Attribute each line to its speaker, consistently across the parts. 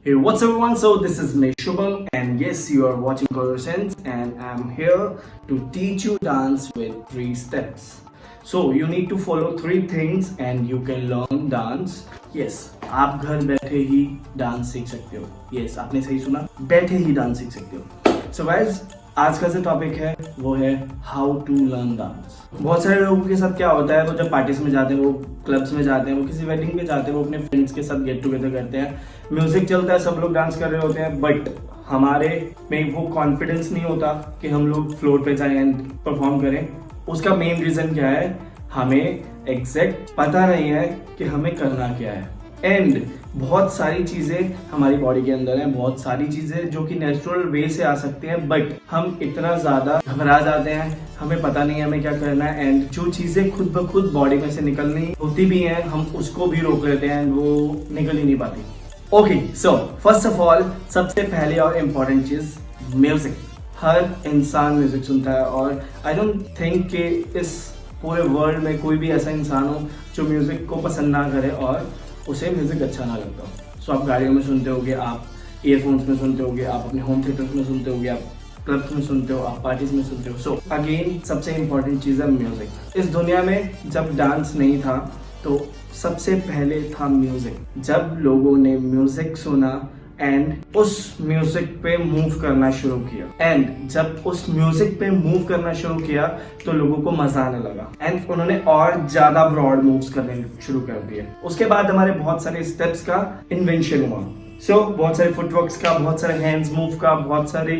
Speaker 1: Hey, what's everyone? So this is me Shubham, and yes, you are watching Choreosense, and I'm here to teach you dance with 3 steps. So you need to follow 3 things, and you can learn dance. Yes, आप घर बैठे ही dance सीख सकते हो. Yes, आपने सही सुना, बैठे ही डांस सीख सकते हो. So guys, आज का जो टॉपिक है वो है हाउ टू लर्न डांस. बहुत सारे लोगों के साथ क्या होता है, वो जब पार्टीज में जाते हैं, वो क्लब्स में जाते हैं, वो किसी वेडिंग पे जाते हैं, वो अपने फ्रेंड्स के साथ गेट टुगेदर करते हैं, म्यूजिक चलता है, सब लोग डांस कर रहे होते हैं, बट हमारे में वो कॉन्फिडेंस नहीं होता कि हम लोग फ्लोर पे जाएं एंड परफॉर्म करें. उसका मेन रीजन क्या है, हमें एग्जैक्ट पता नहीं है कि हमें करना क्या है. एंड बहुत सारी चीजें हमारी बॉडी के अंदर हैं, बहुत सारी चीजें जो कि नेचुरल वे से आ सकती हैं, बट हम इतना ज्यादा घबरा जाते हैं, हमें पता नहीं है हमें क्या करना है. एंड जो चीजें खुद ब खुद बॉडी में से निकलनी होती भी हैं, हम उसको भी रोक लेते हैं, वो निकल ही नहीं पाती. Okay, so first of all, सबसे पहले और इम्पोर्टेंट चीज म्यूजिक. हर इंसान म्यूजिक सुनता है, और आई डोंट थिंक कि इस पूरे वर्ल्ड में कोई भी ऐसा इंसान हो जो म्यूजिक को पसंद ना करे और उसे म्यूजिक अच्छा ना लगता हो. सो आप गाड़ियों में सुनते होगे, आप ईयरफोन्स में सुनते होगे, आप अपने होम थिएटर्स में सुनते होगे, आप क्लब्स में सुनते हो, आप पार्टीज में सुनते हो. सो अगेन सबसे इम्पोर्टेंट चीज़ है म्यूजिक. इस दुनिया में जब डांस नहीं था तो सबसे पहले था म्यूजिक. जब लोगों ने म्यूजिक सुना एंड उस म्यूजिक पे मूव करना शुरू किया, एंड जब उस म्यूजिक पे मूव करना शुरू किया तो लोगों को मजा आने लगा, एंड उन्होंने और ज्यादा ब्रॉड मूव्स करने शुरू कर दिए. उसके बाद हमारे बहुत सारे स्टेप्स का इन्वेंशन हुआ. सो बहुत सारे फुटवर्क्स का, बहुत सारे हैंड्स मूव का, बहुत सारे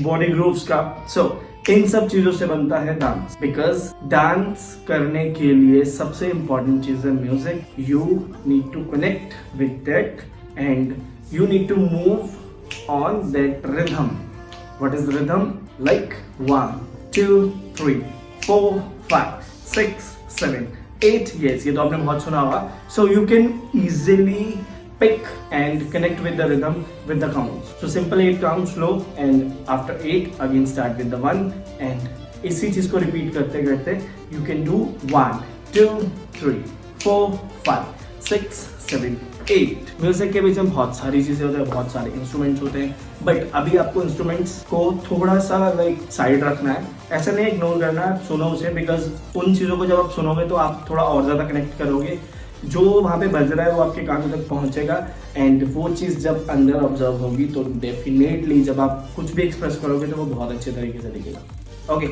Speaker 1: बॉडी ग्रूव्स का. सो इन सब चीजों से बनता है डांस. बिकॉज डांस करने के लिए सबसे इंपॉर्टेंट चीज है music. You need to connect with that and you need to move on that rhythm. What is rhythm? Like 1, 2, 3, 4, 5, 6, 7, 8. Yes, ये तो आपने बहुत सुना होगा. So you can easily pick and connect with the rhythm with the counts. So simple 8 counts slow, and after 8 again start with the 1, and इसी चीज को repeat करते करते you can do 1, 2, 3, 4, 5, 6, 7, 8. म्यूजिक के बीच में बहुत सारी चीजें होती है, बहुत सारे इंस्ट्रूमेंट्स होते हैं, बट अभी आपको इंस्ट्रूमेंट्स को थोड़ा सा लाइक साइड रखना है. ऐसा नहीं इग्नोर करना है, सुनो उसे, बिकॉज उन चीजों को जब आप सुनोगे तो आप थोड़ा और ज्यादा कनेक्ट करोगे. जो वहाँ पे बज रहा है वो आपके कानों तक पहुंचेगा, एंड वो चीज जब अंदर ऑब्जर्व होगी तो डेफिनेटली जब आप कुछ भी एक्सप्रेस करोगे तो वो बहुत अच्छे तरीके से दिखेगा. ओके,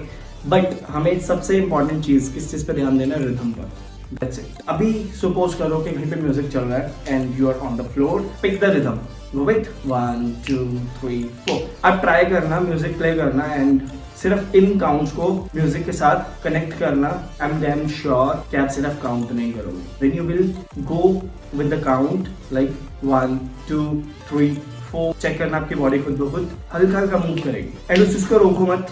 Speaker 1: बट हमें सबसे इंपॉर्टेंट चीज किस चीज पे ध्यान देना है, रिथम पर. That's it. अभी सपोज करो कि कहीं पे म्यूजिक चल रहा है and you are on the floor. Pick the rhythm, go with 1, 2, 3, 4. आप ट्राई करना, म्यूजिक प्ले करना, एंड सिर्फ इन काउंट्स को म्यूजिक के साथ कनेक्ट करना. आई एम डैम श्योर कि आप सिर्फ काउंट नहीं करोगे. When you will go with the count like 1, 2, 3, 4, check करना आपकी बॉडी खुद ब खुद हल्का हल्का मूव करेगी, एंड उस चीज को रोको मत.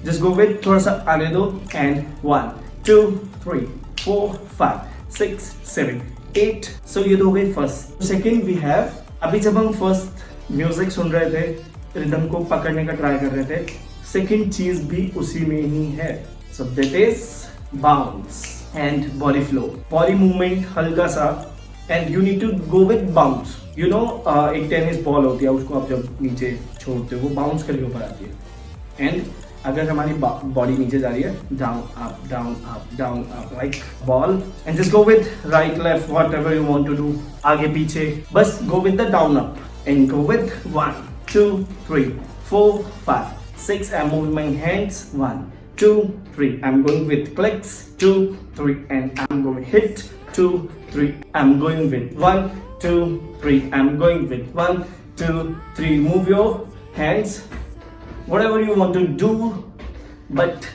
Speaker 1: जस्ट गो विथ, थोड़ा सा आने दो, एंड 1, 2, 3, 4, 5, 6, 7, 8. सो ये तो हो गई फर्स्ट. सेकेंड वी हैव, अभी जब हम फर्स्ट म्यूजिक सुन रहे थे, रिदम को पकड़ने का ट्राई कर रहे थे, सेकेंड चीज भी उसी में ही है. So that is bounce and body flow. Body movement हल्का सा, and you need to go with bounce. You know, एक टेनिस बॉल होती है, उसको आप जब नीचे छोड़ते हो वो बाउंस करके ऊपर आती है, एंड अगर हमारी बॉडी नीचे जा रही है, down up down up down up like ball, and just go with right left whatever you want to do. आगे पीछे बस go with the down up and go with 1, 2, 3, 4, 5, 6. I am moving my hands 1, 2, 3. I am going with clicks 2, 3, and I am going hit 2, 3. I am going with 1, 2, 3. I am going with 1, 2, 3. Move your hands whatever you want to do, but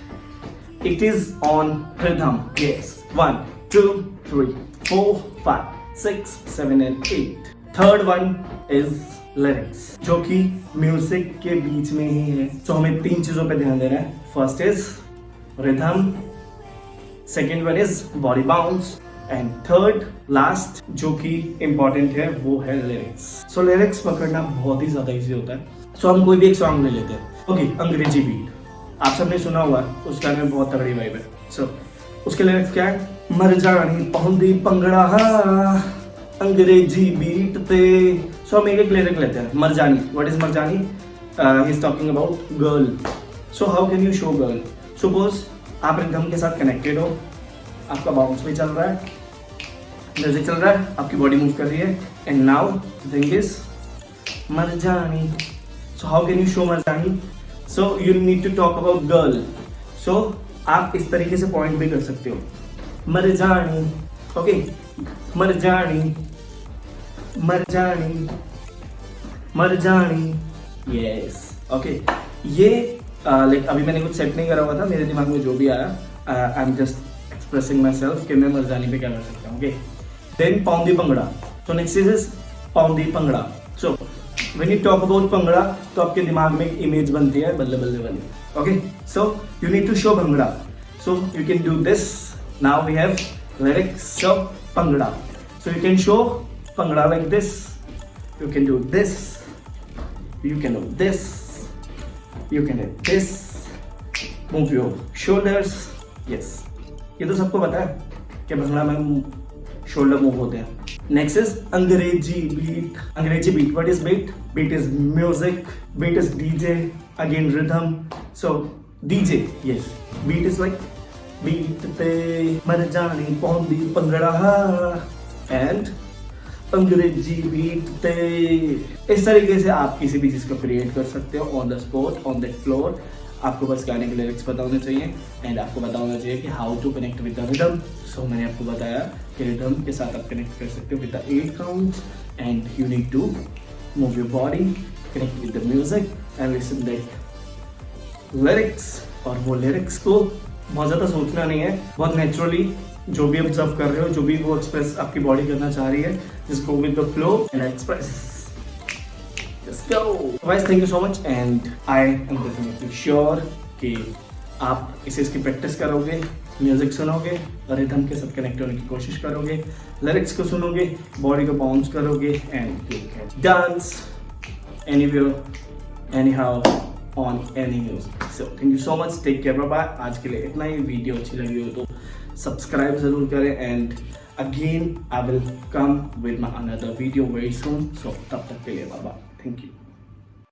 Speaker 1: it is on rhythm. Yes, 1, 2, 3, 4, 5, 6, 7, and 8. Third one is lyrics, जो कि music के बीच में ही है. तो हमें 3 चीजों पे ध्यान देना है. First is rhythm, second one is body bounce, and third last जो कि इम्पोर्टेंट है वो है लिरिक्स. सो लिरिक्स पकड़ना बहुत ही ज्यादा इजी होता है. सो हम कोई भी एक सॉन्ग ले लेते हैं. ओके, अंग्रेजी बीट आप सबने सुना हुआ, उस गाने में बहुत तगड़ी वाइब है. सो उसके लिरिक्स क्या है, मर जानी पहुंदी पंगड़ा अंग्रेजी बीट पे। सो हम एक लिरिक लेते हैं, Marjani. What is Marjani? He is talking about girl. So how can you show girl? Suppose आप रिदम के साथ कनेक्टेड हो, आपका बाउंस भी चल रहा है, म्यूजिक चल रहा है, आपकी बॉडी मूव कर रही है, एंड नाउ थिंग इज मरजानी। So how can you show मरजानी? So you need to talk about girl. So आप इस तरीके से पॉइंट भी कर सकते हो, मरजानी। ओके, मरजानी, मरजानी, मरजानी। Yes, okay. ये लाइक अभी मैंने कुछ सेट नहीं करा हुआ था, मेरे दिमाग में जो भी आया, I am just expressing my self कि मैं मरजानी पे क्या कर सकता हूँ। ओके, देन पौंदी पंगड़ा। सो नेक्स्ट इज पौंदी पंगड़ा। So when you talk about पंगड़ा तो आपके दिमाग में एक इमेज बनती है बल्ले बल्ले वाली। Okay, so you need to show bhangra. So you can do this. Now we have lyrics. So pangra. So you can show pangra like this. You can do this. You can do this. You can do this. Move your shoulders. Yes. ये तो सबको पता है कि भंगड़ा में shoulder move होते हैं। Next is Angrezi beat. Angrezi beat, what is beat? Beat is music, beat is DJ, again rhythm. So DJ, yes, beat is like beat पे मरजानी पौंदी पंगड़ा एंड अंग्रेजी बीट पे। इस तरीके से आप किसी भी चीज को क्रिएट कर सकते हो on the spot, on the floor. आपको बस गाने के लिरिक्स पता होने चाहिए एंड आपको पता होना चाहिए कि how to connect with the rhythm. So मैंने आपको बताया कि रिदम के साथ आप कनेक्ट कर सकते हो with the 8 counts and you need to move your body, connect with the music and listen that lyrics. और वो लिरिक्स को बहुत ज़्यादा सोचना नहीं है, बहुत नेचुरली जो भी ऑब्जर्व कर रहे हो, जो भी वो एक्सप्रेस आपकी बॉडी करना चाह रही है, just go with the flow and express. Just go. Guys, thank you so much and I am definitely sure कि आप इसकी प्रैक्टिस करोगे, म्यूजिक सुनोगे और रिदम के साथ कनेक्ट होने की कोशिश करोगे, लिरिक्स को सुनोगे, बॉडी को बाउंस करोगे and you can dance anywhere, anyhow, on any music. So thank you so much, take care, bye bye। आज के लिए इतना ही। वीडियो अच्छी लगी हो तो सब्सक्राइब जरूर करें and again I will come with my another video very soon. So तब तक के लिए बाय बाय, थैंक यू।